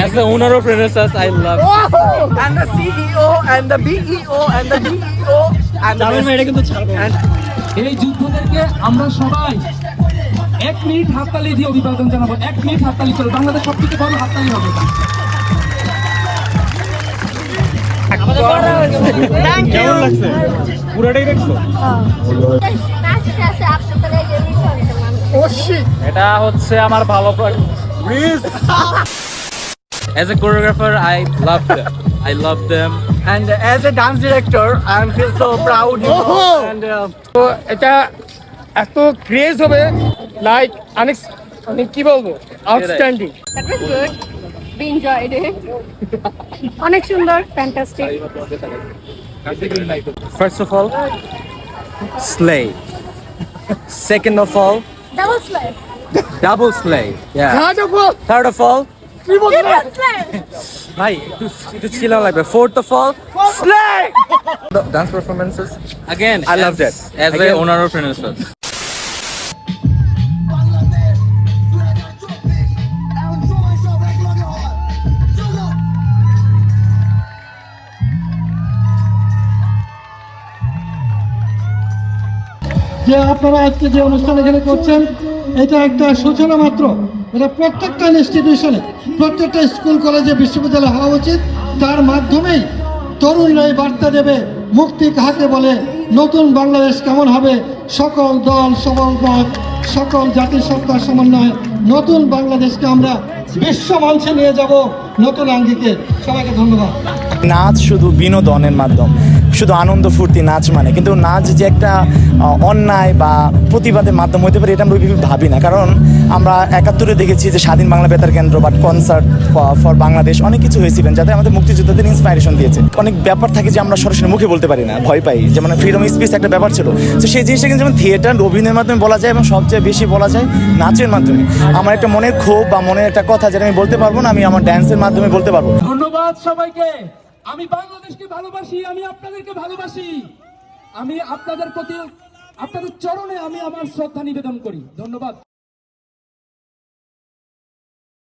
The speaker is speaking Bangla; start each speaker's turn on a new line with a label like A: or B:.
A: As the owner of Renaissance, I love.
B: And the CEO and the BEO and the DEO and the
C: এই যুদ্ধদেরকে আমরা সবাই 1 মিনিট হাততালি দিয়ে অভিবাদন জানাবো। 1 মিনিট হাততালি করে বাংলাদেশ সবথেকে বড় হাততালি হবে।
A: কেমন লাগছে? পুরোটাই দেখছো? এটা হচ্ছে আমার ভালো As a choreographer, I love them. I love them.
B: and as a dance director I feel so proud, you know, and
D: তো এটা এত ক্রেজ হবে লাইক মানে কি বলবো outstanding.
E: That was good. We enjoyed it. অনেক সুন্দর, fantastic.
A: First of all, slay. Second of all,
E: Double slay.
A: double slay. Yeah. Third of all,
E: Triple slay.
A: bhai, একটু chill out লাগবে. Fourth of all, slay. The dance performances. Again, I love that. As the owner of Renaissance.
F: যে আপনারা আজকে যে অনুষ্ঠান এখানে করছেন এটা একটা সূচনা মাত্র। এটা প্রত্যেকটা ইনস্টিটিউশনে, প্রত্যেকটা স্কুল কলেজে বিশ্ববিদ্যালয় হওয়া উচিত। তার মাধ্যমেই তরুণরাই বার্তা দেবে মুক্তি কাহাকে বলে, নতুন বাংলাদেশ কেমন হবে, সকল দল সকল মত সকল জাতিসত্তার সমন্বয়ে নতুন বাংলাদেশকে আমরা বিশ্ব মঞ্চে নিয়ে যাব নতুন আঙ্গিকে। সবাইকে ধন্যবাদ।
G: নাচ শুধু বিনোদনের মাধ্যম, শুধু আনন্দ ফুর্তি নাচ মানে, কিন্তু নাচ যে একটা অন্যায় বা প্রতিবাদের মাধ্যম হতে পারে এটা আমরা ভাবি না। কারণ আমরা 71-এ দেখেছি যে স্বাধীন বাংলা বেতার কেন্দ্র বা কনসার্ট ফর বাংলাদেশ অনেক কিছু হয়েছিলেন যাতে আমাদের মুক্তিযোদ্ধাদের ইন্সপাইরেশন দিয়েছে। অনেক ব্যাপার থাকে যে আমরা সরাসরি মুখে বলতে পারি না, ভয় পাই, যেমন ফ্রিডম স্পিচ একটা ব্যাপার ছিল। তো সেই জিনিসটা কিন্তু যেমন থিয়েটার অভিনয়ের মাধ্যমে বলা যায় এবং সবচেয়ে বেশি বলা যায় নাচের মাধ্যমে। আমার একটা মনের ক্ষোভ বা মনের একটা কথা যেটা আমি বলতে পারবো না, আমি আমার ড্যান্সের মাধ্যমে বলতে পারবো।
C: ধন্যবাদ সবাইকে। আমি বাংলাদেশকে ভালোবাসি, আমি আপনাদেরকে ভালোবাসি। আমি আপনাদের প্রতি, আপনাদের চরণে আমি আমার শ্রদ্ধা নিবেদন করি। ধন্যবাদ।